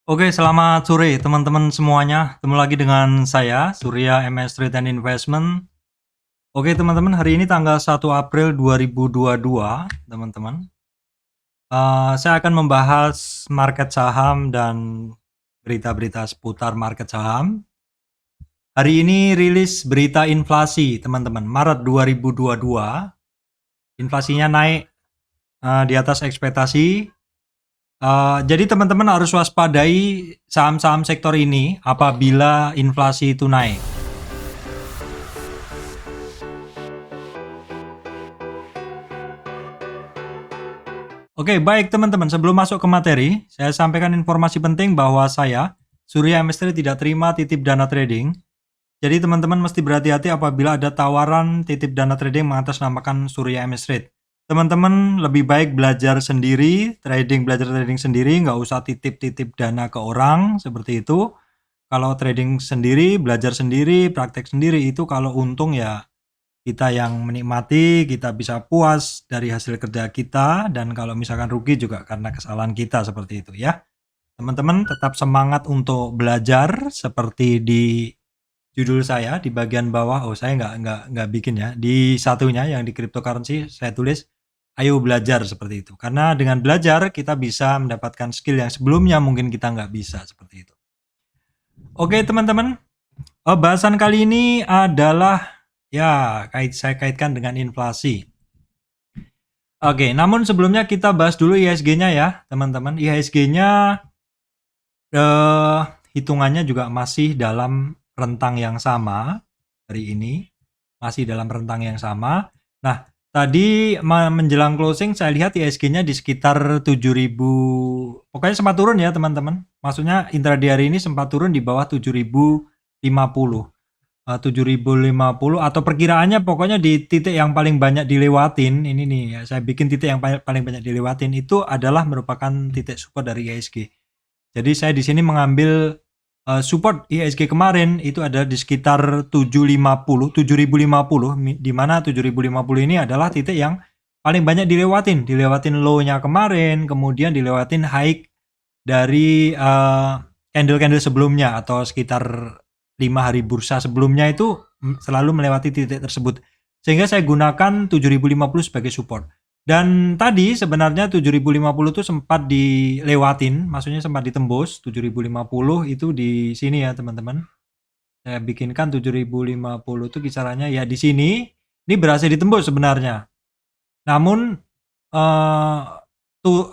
Oke, selamat sore teman-teman semuanya. Ketemu lagi dengan saya, Surya MS Trade and Investment. Oke, teman-teman, hari ini tanggal 1 April 2022, teman-teman. Saya akan membahas market saham dan berita-berita seputar market saham. Hari ini rilis berita inflasi, teman-teman. Maret 2022, inflasinya naik di atas ekspektasi. Jadi teman-teman harus waspadai saham-saham sektor ini apabila inflasi itu naik. Oke, baik teman-teman, sebelum masuk ke materi, saya sampaikan informasi penting bahwa saya, Surya MS tidak terima titip dana trading. Jadi teman-teman mesti berhati-hati apabila ada tawaran titip dana trading mengatasnamakan Surya MS Trade. Teman-teman lebih baik belajar sendiri, belajar trading sendiri, nggak usah titip-titip dana ke orang, seperti itu. Kalau trading sendiri, belajar sendiri, praktek sendiri, itu kalau untung ya kita yang menikmati, kita bisa puas dari hasil kerja kita, dan kalau misalkan rugi juga karena kesalahan kita, seperti itu ya. Teman-teman tetap semangat untuk belajar seperti di judul saya di bagian bawah. Oh, saya nggak bikin ya. Di satunya yang di cryptocurrency saya tulis ayo belajar, seperti itu. Karena dengan belajar kita bisa mendapatkan skill yang sebelumnya mungkin kita nggak bisa, seperti itu. Oke teman-teman, bahasan kali ini adalah ya saya kaitkan dengan inflasi. Oke, namun sebelumnya kita bahas dulu IHSG-nya ya teman-teman. IHSG-nya hitungannya juga masih dalam rentang yang sama hari ini, masih dalam rentang yang sama. Nah, tadi menjelang closing saya lihat IHSG-nya di sekitar 7.000, pokoknya sempat turun ya teman-teman. Maksudnya intraday hari ini sempat turun di bawah 7.050. 7.050 atau perkiraannya pokoknya di titik yang paling banyak dilewatin ini nih ya, saya bikin titik yang paling banyak dilewatin itu adalah merupakan titik support dari IHSG. Jadi saya di sini mengambil support IHSG kemarin itu ada di sekitar 7.050 di mana 7.050 ini adalah titik yang paling banyak dilewatin low-nya kemarin, kemudian dilewatin high dari candle-candle sebelumnya atau sekitar 5 hari bursa sebelumnya itu selalu melewati titik tersebut. Sehingga saya gunakan 7.050 sebagai support. Dan tadi sebenarnya 7.050 itu sempat dilewatin, maksudnya sempat ditembus 7.050 itu di sini ya teman-teman. Saya bikinkan 7.050 itu kisarannya ya di sini. Ini berhasil ditembus sebenarnya. Namun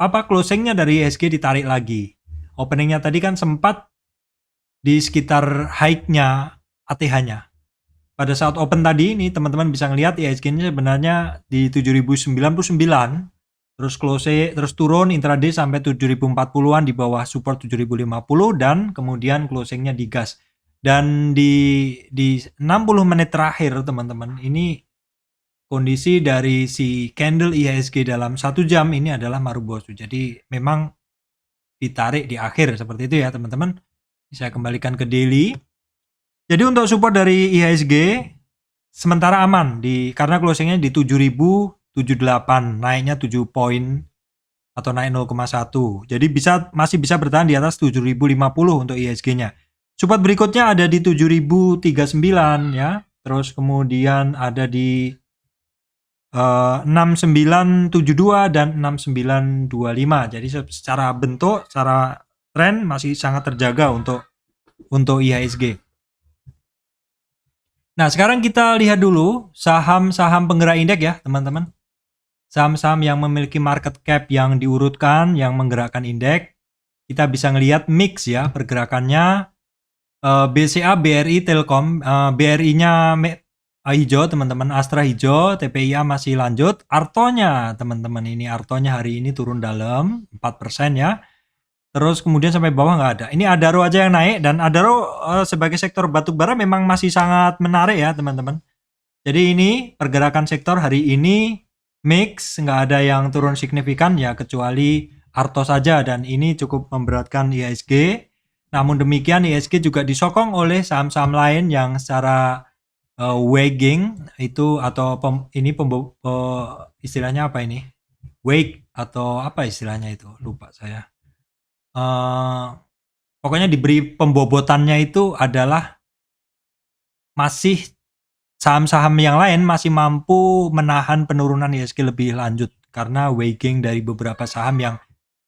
closingnya dari IHSG ditarik lagi. Openingnya tadi kan sempat di sekitar high-nya ATH-nya. Pada saat open tadi ini teman-teman bisa ngelihat IHSG-nya sebenarnya di 7.099, terus close terus turun intraday sampai 7.040-an di bawah support 7.050 dan kemudian closingnya digas. Dan di 60 menit terakhir teman-teman, ini kondisi dari si candle IHSG dalam 1 jam ini adalah marubozu. Jadi memang ditarik di akhir seperti itu ya teman-teman. Saya kembalikan ke daily. Jadi untuk support dari IHSG sementara aman karena closingnya di 7.078, naiknya 7 poin atau naik 0,1. Jadi masih bisa bertahan di atas 7.050 untuk IHSG-nya. Support berikutnya ada di 7.039 ya. Terus kemudian ada di 6972 dan 6925. Jadi secara bentuk, secara tren masih sangat terjaga untuk IHSG. Nah, sekarang kita lihat dulu saham-saham penggerak indeks ya, teman-teman. Saham-saham yang memiliki market cap yang diurutkan, yang menggerakkan indeks. Kita bisa ngelihat mix ya pergerakannya. BCA, BRI, Telkom, BRI-nya hijau teman-teman, Astra hijau, TPIA masih lanjut. Artonya teman-teman, ini Artonya hari ini turun dalam 4% ya. Terus kemudian sampai bawah nggak ada. Ini Adaro aja yang naik, dan Adaro sebagai sektor batubara memang masih sangat menarik ya teman-teman. Jadi ini pergerakan sektor hari ini mix, nggak ada yang turun signifikan ya kecuali Arto saja, dan ini cukup memberatkan IHSG. Namun demikian IHSG juga disokong oleh saham-saham lain yang secara weighing itu atau istilahnya apa ini? Weight atau apa istilahnya itu? Lupa saya. pokoknya diberi pembobotannya itu adalah masih saham-saham yang lain masih mampu menahan penurunan IHSG lebih lanjut karena weighting dari beberapa saham yang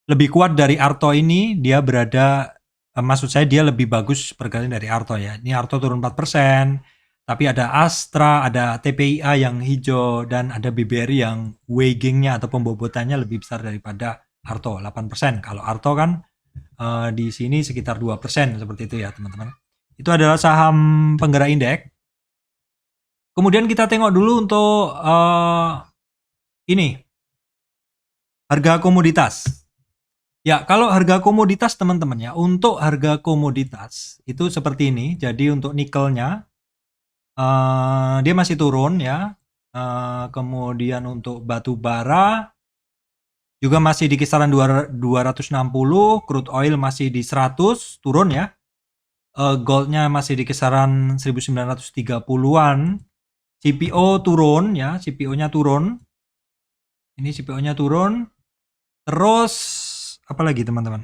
lebih kuat dari Arto ini dia berada maksud saya dia lebih bagus pergerakan dari Arto ya. Ini Arto turun 4%, tapi ada Astra, ada TPIA yang hijau dan ada BBRI yang weightingnya atau pembobotannya lebih besar daripada Arto 8%. Kalau Arto kan di sini sekitar 2% seperti itu ya teman-teman. Itu adalah saham penggerak indeks. Kemudian kita tengok dulu untuk ini harga komoditas. Ya, kalau harga komoditas teman-teman ya, untuk harga komoditas itu seperti ini. Jadi untuk nikelnya dia masih turun ya. Kemudian untuk batu bara juga masih di kisaran 260, crude oil masih di 100, turun ya. Goldnya masih di kisaran 1930-an. CPO turun ya, CPO-nya turun. Ini CPO-nya turun. Terus apa lagi teman-teman?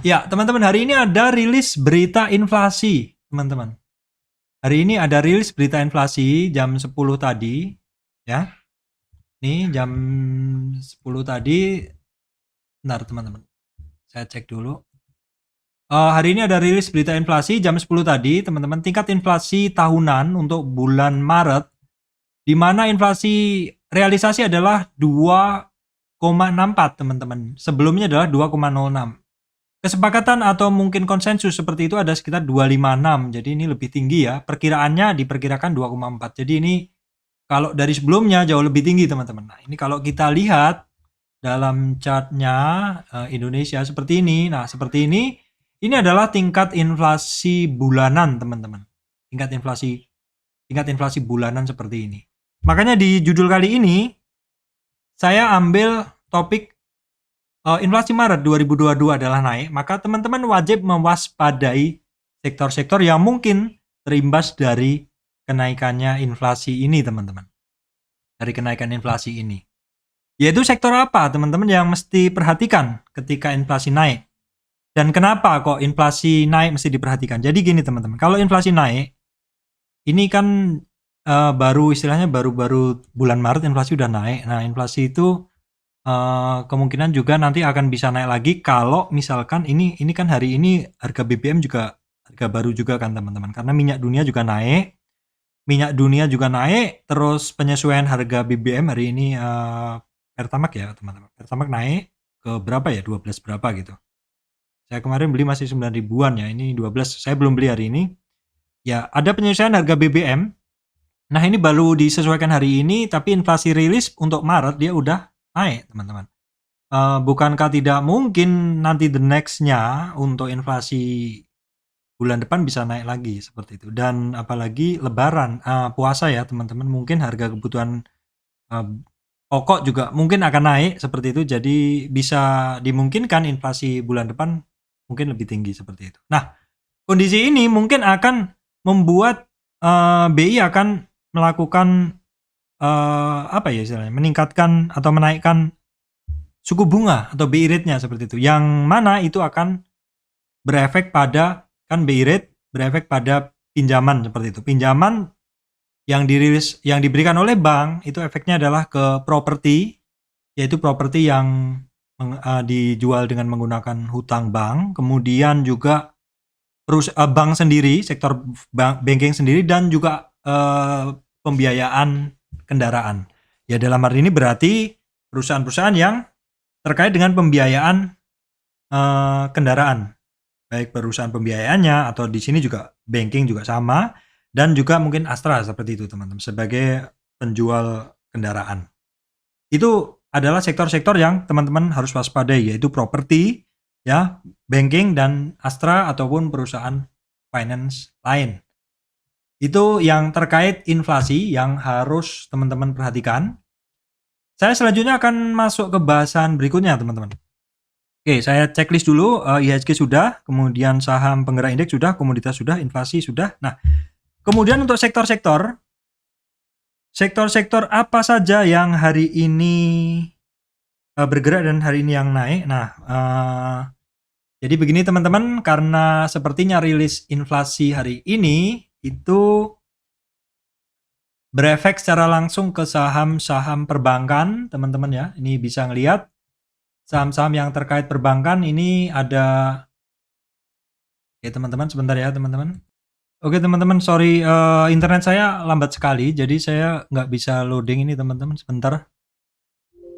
Ya, teman-teman, hari ini ada rilis berita inflasi, teman-teman. Hari ini ada rilis berita inflasi jam 10 tadi, ya. Nih jam 10 tadi. Bentar, teman-teman. Saya cek dulu. Hari ini ada rilis berita inflasi jam 10 tadi, teman-teman. Tingkat inflasi tahunan untuk bulan Maret, di mana inflasi realisasi adalah 2,64, teman-teman. Sebelumnya adalah 2,06. Kesepakatan atau mungkin konsensus seperti itu ada sekitar 256. Jadi ini lebih tinggi ya. Perkiraannya diperkirakan 2,4. Jadi ini kalau dari sebelumnya jauh lebih tinggi, teman-teman. Nah, ini kalau kita lihat dalam chartnya Indonesia seperti ini. Nah, seperti ini. Ini adalah tingkat inflasi bulanan, teman-teman. Tingkat inflasi bulanan seperti ini. Makanya di judul kali ini saya ambil topik inflasi Maret 2022 adalah naik, maka teman-teman wajib mewaspadai sektor-sektor yang mungkin terimbas dari kenaikannya inflasi ini, teman-teman. Dari kenaikan inflasi ini. Yaitu sektor apa, teman-teman, yang mesti perhatikan ketika inflasi naik? Dan kenapa kok inflasi naik mesti diperhatikan? Jadi gini, teman-teman, kalau inflasi naik, ini kan istilahnya baru bulan Maret inflasi udah naik. Nah, inflasi itu kemungkinan juga nanti akan bisa naik lagi kalau misalkan ini kan hari ini harga BBM juga harga baru juga kan, teman-teman, karena minyak dunia juga naik, terus penyesuaian harga BBM hari ini Pertamax ya, teman-teman. Pertamax naik ke berapa ya? 12 berapa gitu. Saya kemarin beli masih 9 ribuan ya, ini 12. Saya belum beli hari ini. Ya, ada penyesuaian harga BBM. Nah, ini baru disesuaikan hari ini, tapi inflasi rilis untuk Maret dia udah naik, teman-teman. Bukankah tidak mungkin nanti the next-nya untuk inflasi bulan depan bisa naik lagi seperti itu. Dan apalagi lebaran, puasa ya, teman-teman, mungkin harga kebutuhan pokok juga mungkin akan naik seperti itu. Jadi bisa dimungkinkan inflasi bulan depan mungkin lebih tinggi seperti itu. Nah, kondisi ini mungkin akan membuat BI akan melakukan apa ya istilahnya, meningkatkan atau menaikkan suku bunga atau BI rate-nya seperti itu. Yang mana itu akan berefek pada, kan BI rate berefek pada pinjaman seperti itu. Pinjaman yang diberikan oleh bank itu efeknya adalah ke properti, yaitu properti yang dijual dengan menggunakan hutang bank, kemudian juga bank sendiri, sektor banking sendiri, dan juga pembiayaan kendaraan. Ya, dalam hal ini berarti perusahaan-perusahaan yang terkait dengan pembiayaan kendaraan, baik perusahaan pembiayaannya atau di sini juga banking juga sama, dan juga mungkin Astra seperti itu, teman-teman, sebagai penjual kendaraan. Itu adalah sektor-sektor yang teman-teman harus waspadai, yaitu properti, ya, banking, dan Astra ataupun perusahaan finance lain. Itu yang terkait inflasi yang harus teman-teman perhatikan. Saya selanjutnya akan masuk ke bahasan berikutnya, teman-teman. Oke, saya checklist dulu. IHSG sudah, kemudian saham penggerak indeks sudah, komoditas sudah, inflasi sudah. Nah, kemudian untuk sektor-sektor apa saja yang hari ini bergerak dan hari ini yang naik. Nah, Jadi begini teman-teman, karena sepertinya rilis inflasi hari ini itu berefek secara langsung ke saham-saham perbankan, teman-teman ya. Ini bisa ngelihat saham-saham yang terkait perbankan ini ada. Oke teman-teman, sebentar ya teman-teman. Oke teman-teman, sorry internet saya lambat sekali, jadi saya nggak bisa loading ini teman-teman. Sebentar,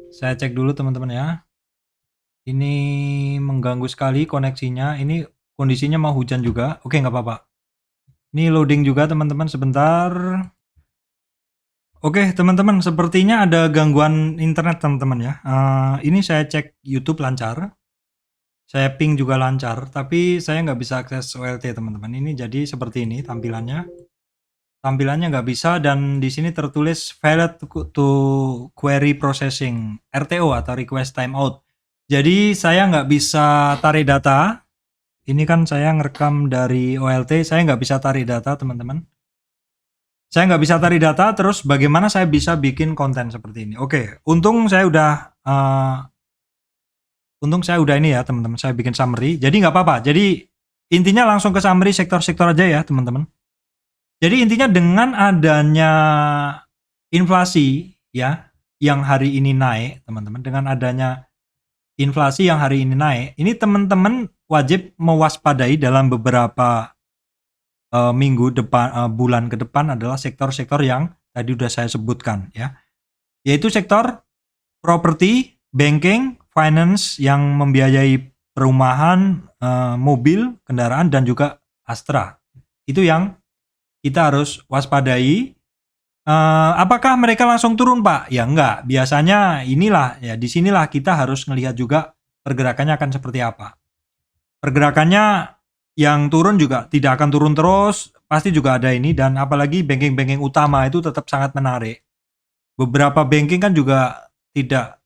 saya cek dulu teman-teman ya. Ini mengganggu sekali koneksinya. Ini kondisinya mau hujan juga. Oke nggak apa-apa. Ini loading juga teman-teman, sebentar. Oke teman-teman, sepertinya ada gangguan internet teman-teman ya. Ini saya cek YouTube lancar, saya ping juga lancar, tapi saya nggak bisa akses OLT teman-teman. Ini jadi seperti ini tampilannya. Tampilannya nggak bisa, dan di sini tertulis failed to query processing, RTO atau request timeout. Jadi saya nggak bisa tarik data. Ini kan saya ngerekam dari OLT, saya nggak bisa tarik data teman-teman. Saya nggak bisa tarik data, terus bagaimana saya bisa bikin konten seperti ini? Oke, untung saya udah ini ya teman-teman, saya bikin summary. Jadi nggak apa-apa. Jadi intinya langsung ke summary sektor-sektor aja ya teman-teman. Jadi intinya dengan adanya inflasi ya yang hari ini naik teman-teman, dengan adanya inflasi yang hari ini naik, ini teman-teman wajib mewaspadai dalam beberapa minggu depan, bulan ke depan adalah sektor-sektor yang tadi udah saya sebutkan ya, yaitu sektor properti, banking, finance yang membiayai perumahan, mobil, kendaraan, dan juga Astra. Itu yang kita harus waspadai. Apakah mereka langsung turun Pak? Ya enggak, biasanya inilah ya, disinilah kita harus melihat juga pergerakannya akan seperti apa. Pergerakannya yang turun juga tidak akan turun terus, pasti juga ada ini, dan apalagi banking-banking utama itu tetap sangat menarik. Beberapa banking kan juga tidak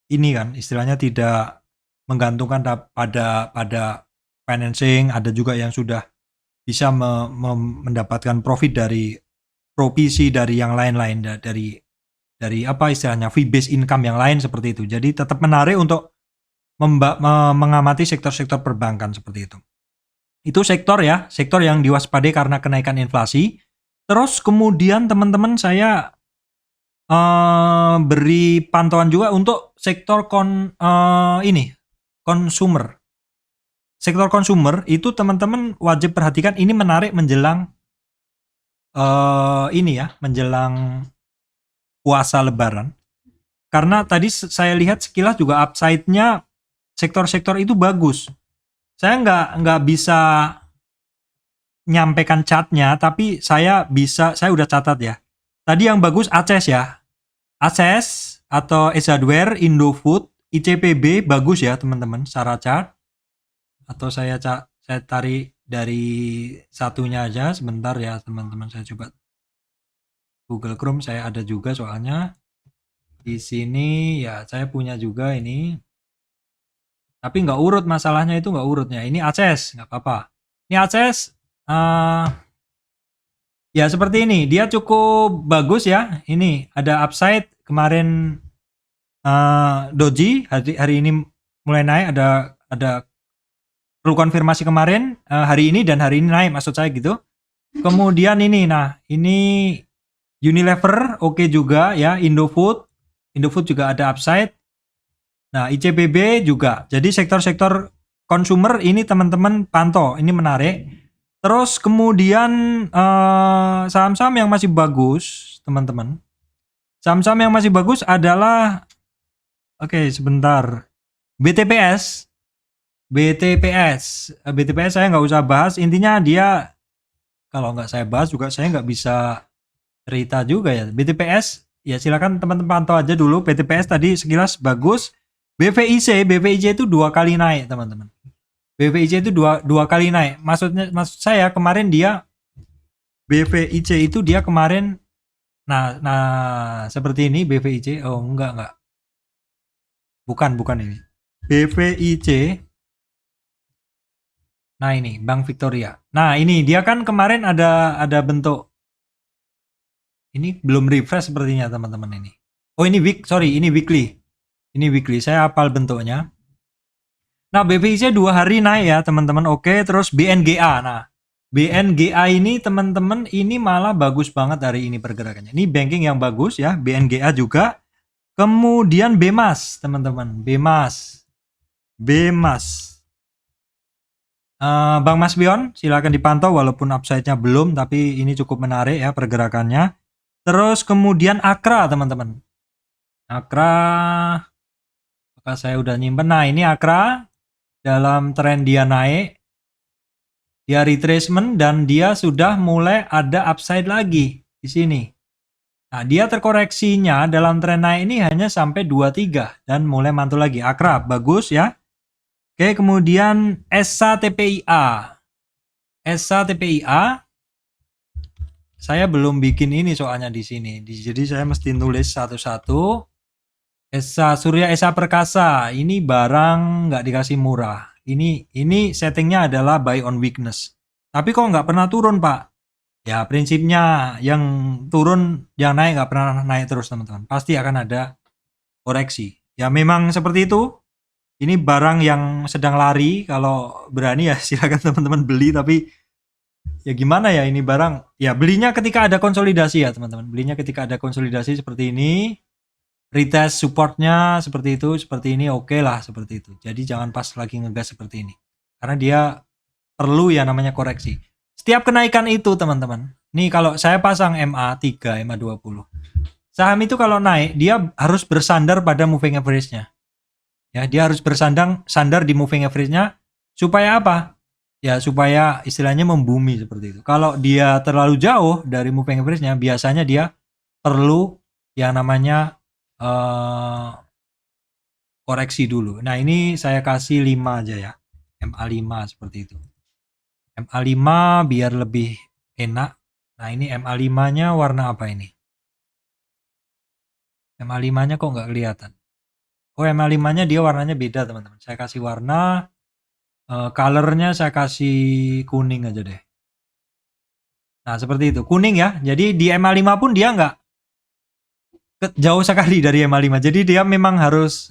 ini kan, istilahnya tidak menggantungkan pada financing, ada juga yang sudah bisa mendapatkan profit dari provisi dari yang lain-lain, dari apa istilahnya fee based income yang lain seperti itu. Jadi tetap menarik untuk mengamati sektor-sektor perbankan seperti itu. Itu sektor ya, sektor yang diwaspadai karena kenaikan inflasi. Terus kemudian teman-teman saya beri pantauan juga untuk sektor consumer. Sektor consumer itu teman-teman wajib perhatikan, ini menarik menjelang menjelang puasa Lebaran. Karena tadi saya lihat sekilas juga upside-nya sektor-sektor itu bagus. Saya nggak bisa nyampaikan chartnya, tapi saya udah catat ya. Tadi yang bagus Aces ya. Aces atau Ace Hardware, Indofood, ICPB bagus ya teman-teman secara chart. Atau saya tarik dari satunya aja sebentar ya teman-teman, saya coba Google Chrome, saya ada juga soalnya di sini ya, saya punya juga ini. Tapi nggak urut, masalahnya itu nggak urutnya. Ini Aces, nggak apa-apa. Ini Aces, ya seperti ini. Dia cukup bagus ya. Ini ada upside kemarin, doji hari ini mulai naik. Ada perlu konfirmasi kemarin, hari ini dan hari ini naik, maksud saya gitu. Kemudian ini, nah ini Unilever oke juga ya. Indofood juga ada upside. Nah, ICBB juga. Jadi sektor-sektor consumer ini teman-teman pantau, ini menarik. Terus kemudian saham-saham yang masih bagus, teman-teman. Saham-saham yang masih bagus adalah, oke, sebentar. BTPS saya nggak usah bahas. Intinya dia, kalau nggak saya bahas juga saya nggak bisa cerita juga ya. BTPS ya silakan teman-teman pantau aja dulu. BTPS tadi sekilas bagus. BVIC itu 2 kali naik teman-teman. BVIC itu dua kali naik. Maksud saya kemarin dia BVIC itu dia kemarin, nah seperti ini BVIC. Oh enggak, bukan ini BVIC. Nah ini Bank Victoria. Nah ini dia kan kemarin ada bentuk, ini belum refresh sepertinya teman-teman ini. Oh ini weekly. Ini weekly, saya hafal bentuknya. Nah, BPIC 2 hari naik ya, teman-teman. Oke, terus BNGA. Nah, BNGA ini teman-teman ini malah bagus banget hari ini pergerakannya. Ini banking yang bagus ya, BNGA juga. Kemudian BMAS, teman-teman. BMAS. Bang Mas Bion, silakan dipantau walaupun upside-nya belum, tapi ini cukup menarik ya pergerakannya. Terus kemudian Akra, teman-teman. Akra, apakah saya udah nyimpen? Nah, ini Akra dalam tren dia naik, dia retracement dan dia sudah mulai ada upside lagi di sini. Nah, dia terkoreksinya dalam tren naik ini hanya sampai 23 dan mulai mantul lagi. Akra, bagus ya. Oke, kemudian ESA TPIA. ESA TPIA, saya belum bikin ini soalnya di sini. Jadi saya mesti nulis satu-satu. ESA Surya ESA Perkasa, ini barang nggak dikasih murah. Ini settingnya adalah buy on weakness. Tapi kok nggak pernah turun, Pak? Ya prinsipnya yang turun, yang naik nggak pernah naik terus, teman-teman. Pasti akan ada koreksi. Ya memang seperti itu. Ini barang yang sedang lari. Kalau berani ya silakan teman-teman beli. Tapi ya gimana ya, ini barang. Ya belinya ketika ada konsolidasi ya, teman-teman. Belinya ketika ada konsolidasi seperti ini. Retest supportnya seperti ini oke lah seperti itu. Jadi jangan pas lagi ngegas seperti ini. Karena dia perlu ya namanya koreksi. Setiap kenaikan itu teman-teman. Nih kalau saya pasang MA3, MA20. Saham itu kalau naik dia harus bersandar pada moving average-nya. Ya, dia harus sandar di moving average-nya supaya apa? Ya supaya istilahnya membumi seperti itu. Kalau dia terlalu jauh dari moving average-nya, biasanya dia perlu yang namanya koreksi dulu. Nah, ini saya kasih 5 aja ya. MA5 seperti itu. MA5 biar lebih enak. Nah, ini MA5-nya warna apa ini? MA5-nya kok nggak kelihatan? Oh, MA5-nya dia warnanya beda, teman-teman. Saya kasih warna, color-nya saya kasih kuning aja deh. Nah, seperti itu. Kuning ya. Jadi di MA5 pun dia nggak jauh sekali dari MA5. Jadi dia memang harus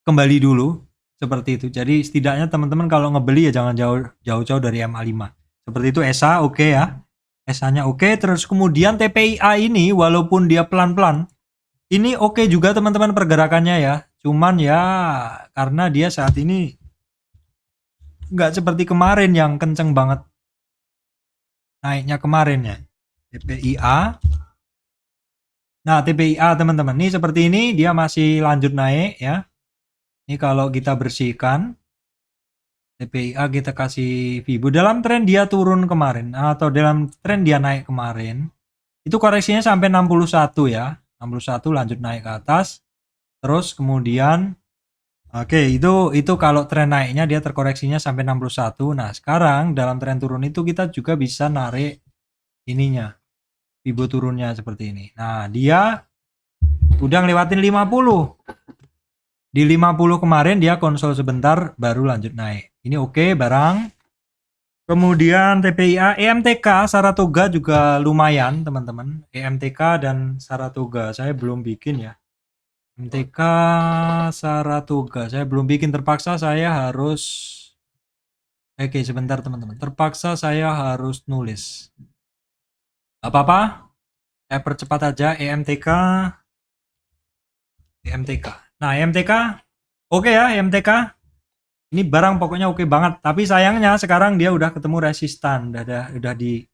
kembali dulu seperti itu. Jadi setidaknya teman-teman kalau ngebeli ya jangan jauh-jauh dari MA5. Seperti itu. ESA oke ya. ESA-nya oke. Terus kemudian TPIA ini walaupun dia pelan-pelan, ini oke juga teman-teman pergerakannya ya. Cuman ya karena dia saat ini nggak seperti kemarin yang kenceng banget naiknya kemarin ya. TPIA. Nah, TPIA teman-teman, ini seperti ini dia masih lanjut naik ya. Ini kalau kita bersihkan TPIA kita kasih Fibo dalam tren dia turun kemarin atau dalam tren dia naik kemarin. Itu koreksinya sampai 61 ya. 61 lanjut naik ke atas. Terus kemudian oke, itu kalau tren naiknya dia terkoreksinya sampai 61. Nah, sekarang dalam tren turun itu kita juga bisa narik ininya. Fibo turunnya seperti ini. Nah, dia udah ngelewatin 50. Di 50 kemarin dia konsol sebentar baru lanjut naik. Ini oke barang. Kemudian TPIA, EMTK, Saratoga juga lumayan teman-teman. EMTK dan Saratoga saya belum bikin ya. MTK Saratoga saya belum bikin, terpaksa saya harus oke sebentar teman-teman, terpaksa saya harus nulis. Apa-apa, saya percepat aja. EMTK. Nah, EMTK oke ya, EMTK ini barang pokoknya oke banget. Tapi sayangnya sekarang dia udah ketemu resistan, udah di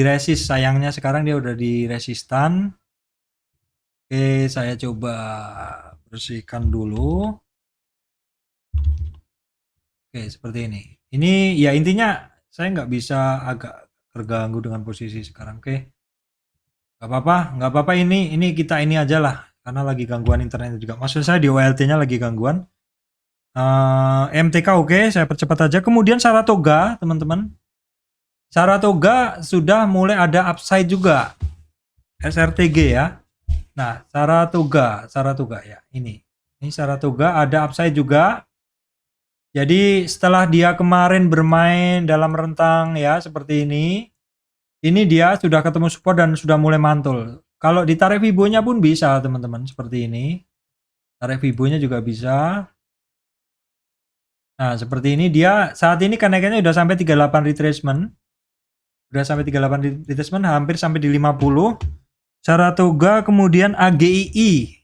resist. Sayangnya sekarang dia udah di resistan. Oke, saya coba bersihkan dulu. Oke, seperti ini. Ini ya intinya saya nggak bisa agak terganggu dengan posisi sekarang. Oke, nggak apa-apa. Ini kita ini aja lah, karena lagi gangguan internet juga. Maksud saya di OLT-nya lagi gangguan. MTK oke, saya percepat aja. Kemudian Saratoga, teman-teman. Saratoga sudah mulai ada upside juga. SRTG ya. Nah, Saratoga ya. Ini Saratoga ada upside juga. Jadi setelah dia kemarin bermain dalam rentang ya seperti ini dia sudah ketemu support dan sudah mulai mantul. Kalau ditarik Fibo-nya pun bisa teman-teman seperti ini. Tarik Fibo-nya juga bisa. Nah, seperti ini dia saat ini kenaikannya udah sampai 38 retracement. Udah sampai 38 retracement, hampir sampai di 50. Saratoga, kemudian AGII.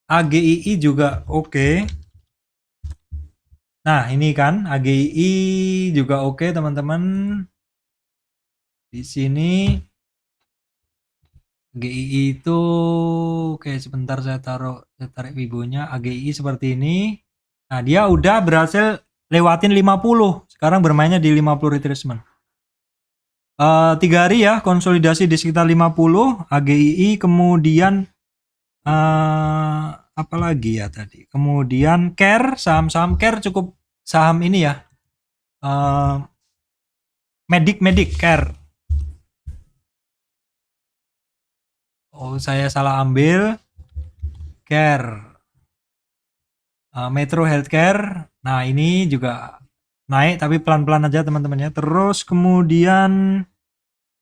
AGII juga oke. Nah, ini kan AGII juga oke, teman-teman. Di sini AGII itu oke, sebentar saya tarik Wibonya. AGII seperti ini. Nah, dia udah berhasil lewatin 50. Sekarang bermainnya di 50 retracement. 3 hari ya konsolidasi di sekitar 50 AGII, kemudian apa lagi ya tadi, kemudian Care, saham-saham Care cukup, saham ini ya, Medik Care. Oh, saya salah ambil. Care, Metro Healthcare. Nah, ini juga naik tapi pelan-pelan aja teman-teman ya. Terus kemudian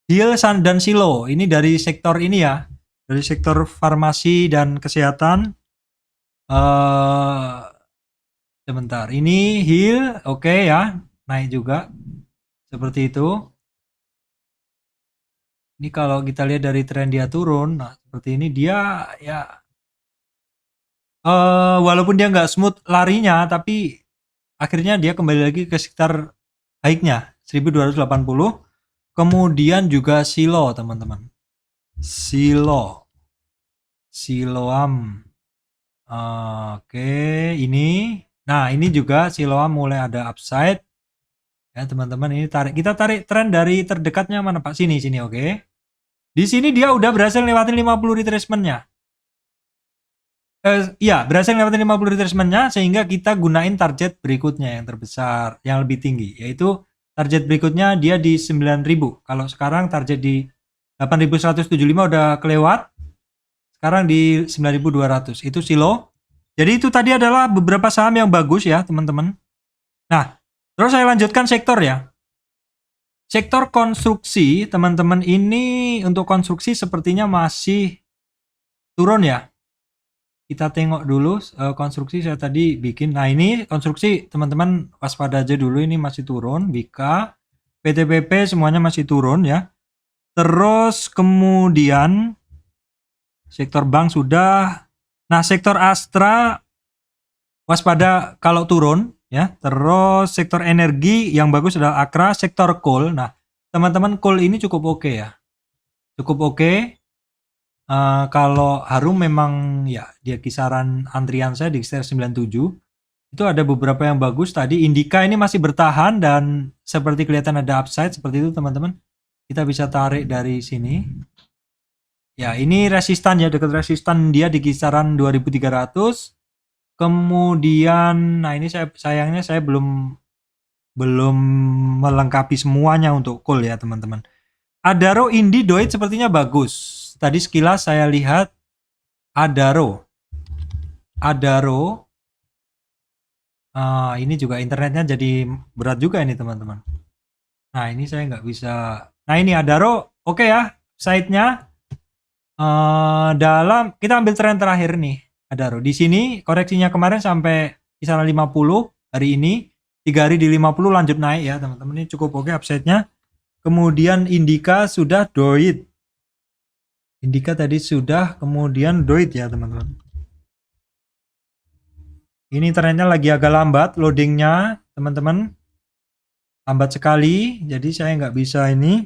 Hill dan Silo, ini dari sektor ini ya, dari sektor farmasi dan kesehatan. Sebentar, ini Hill oke ya, naik juga seperti itu. Ini kalau kita lihat dari tren dia turun, nah seperti ini dia ya, walaupun dia nggak smooth larinya, tapi akhirnya dia kembali lagi ke sekitar high-nya 1280. Kemudian juga Silo teman-teman, Siloam. Oke, ini. Nah, ini juga Siloam mulai ada upside. Ya, teman-teman, ini kita tarik tren dari terdekatnya mana Pak? Sini, oke. Di sini dia udah berhasil lewatin 50 retracement-nya. Iya, berhasil lewatin 50 retracement-nya, sehingga kita gunain target berikutnya yang terbesar, yang lebih tinggi, yaitu target berikutnya dia di 9.000. Kalau sekarang target di 8.175 udah kelewat. Sekarang di 9.200. Itu Silo. Jadi itu tadi adalah beberapa saham yang bagus ya, teman-teman. Nah, terus saya lanjutkan sektor ya. Sektor konstruksi, teman-teman, ini untuk konstruksi sepertinya masih turun ya. Kita tengok dulu konstruksi saya tadi bikin. Nah, ini konstruksi teman-teman waspada aja dulu, ini masih turun. Bika, PTPP semuanya masih turun ya. Terus kemudian sektor bank sudah. Nah, sektor Astra waspada kalau turun ya. Terus sektor energi yang bagus adalah Akra, sektor coal. Nah, teman-teman, coal ini cukup oke ya. Cukup oke. Kalau Harum memang ya dia kisaran antrian saya di sekitar 97. Itu ada beberapa yang bagus tadi. Indika ini masih bertahan dan seperti kelihatan ada upside seperti itu, teman-teman. Kita bisa tarik dari sini. Ya, ini resistan ya, dekat resistan dia di kisaran 2300. Kemudian, nah ini sayangnya saya belum melengkapi semuanya untuk coal ya, teman-teman. Adaro, Indi, Doit sepertinya bagus. Tadi sekilas saya lihat Adaro. Ini juga internetnya jadi berat juga ini, teman-teman. Nah, ini saya nggak bisa. Nah, ini Adaro, oke ya, site-nya. Dalam kita ambil tren terakhir nih, Adaro. Di sini koreksinya kemarin sampai kisaran 50, hari ini 3 hari di 50 lanjut naik ya, teman-teman. Ini cukup oke upside-nya. Kemudian Indika sudah, Doit. Indika tadi sudah, kemudian Doit ya, teman-teman. Ini trennya lagi agak lambat loadingnya, teman-teman. Lambat sekali, jadi saya nggak bisa ini.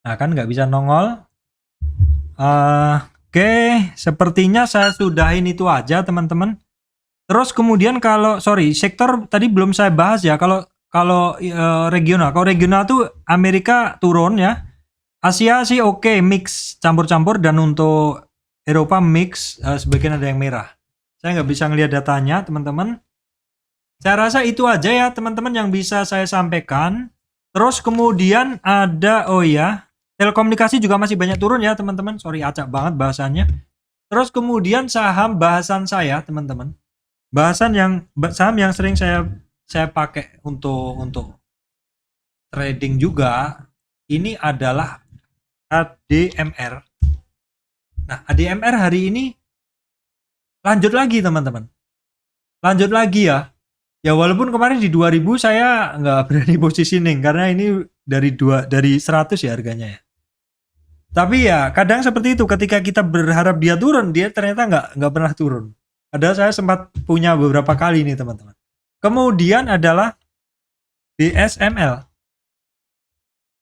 Nah, kan nggak bisa nongol. Oke, sepertinya saya sudahin itu aja, teman-teman. Terus kemudian kalau sektor tadi belum saya bahas ya. Kalau regional, kalau regional tuh Amerika turun ya. Asia sih oke, mix campur-campur, dan untuk Eropa mix, sebagian ada yang merah. Saya nggak bisa ngelihat datanya, teman-teman. Saya rasa itu aja ya, teman-teman, yang bisa saya sampaikan. Terus kemudian ada, telekomunikasi juga masih banyak turun ya, teman-teman. Sorry, acak banget bahasanya. Terus kemudian saham bahasan saya, teman-teman. Saham yang sering saya pakai untuk trading juga, ini adalah ADMR. Nah, ADMR hari ini lanjut lagi, teman-teman. Lanjut lagi ya. Ya walaupun kemarin di 2000 saya nggak berani positioning karena ini dari 100 ya harganya ya. Tapi ya kadang seperti itu, ketika kita berharap dia turun, dia ternyata nggak pernah turun. Padahal saya sempat punya beberapa kali nih teman-teman. Kemudian adalah BSML.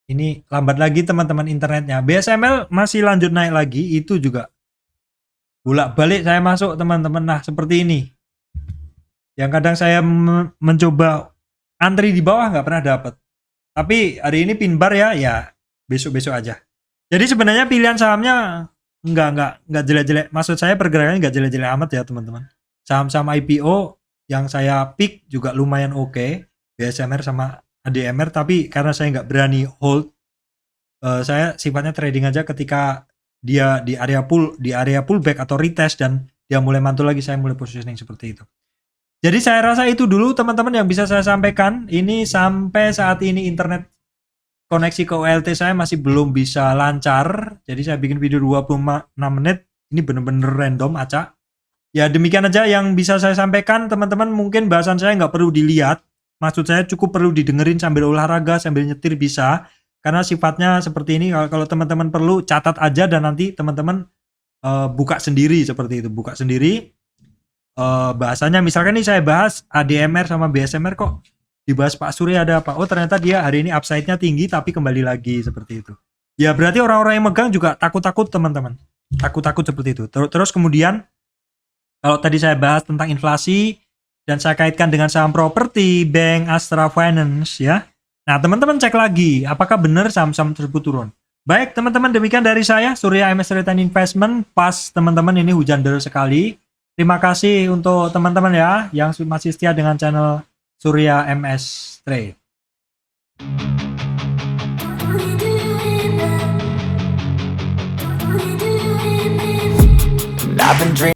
Ini lambat lagi teman-teman internetnya. BSML masih lanjut naik lagi, itu juga bolak-balik saya masuk teman-teman. Nah seperti ini. Yang kadang saya mencoba antri di bawah nggak pernah dapat. Tapi hari ini pin bar ya besok-besok aja. Jadi sebenarnya pilihan sahamnya nggak jelek-jelek. Maksud saya pergerakannya nggak jelek-jelek amat ya teman-teman. Saham-saham IPO yang saya pick juga lumayan oke. BSMR sama ADMR, tapi karena saya nggak berani hold, saya sifatnya trading aja. Ketika dia di area pullback atau retest dan dia mulai mantul lagi, saya mulai positioning seperti itu. Jadi saya rasa itu dulu teman-teman yang bisa saya sampaikan. Ini sampai saat ini internet koneksi ke OLT saya masih belum bisa lancar. Jadi saya bikin video 26 menit. Ini bener-bener random, acak. Ya demikian aja yang bisa saya sampaikan teman-teman. Mungkin bahasan saya nggak perlu dilihat. Maksud saya cukup perlu didengerin sambil olahraga, sambil nyetir bisa. Karena sifatnya seperti ini. Kalau teman-teman perlu catat aja dan nanti teman-teman buka sendiri seperti itu. Buka sendiri. Bahasanya misalkan nih saya bahas ADMR sama BSMR, kok dibahas Pak Surya ada apa? Oh ternyata dia hari ini upside-nya tinggi tapi kembali lagi seperti itu. Ya berarti orang-orang yang megang juga takut-takut teman-teman. Takut-takut seperti itu. Terus kemudian kalau tadi saya bahas tentang inflasi dan saya kaitkan dengan saham properti, Bank Astra Finance ya. Nah teman-teman cek lagi apakah benar saham-saham tersebut turun. Baik teman-teman, demikian dari saya Surya MS Return Investment. Pas teman-teman, ini hujan deras sekali. Terima kasih untuk teman-teman ya yang masih setia dengan channel Surya MS Trade. I've been dreaming.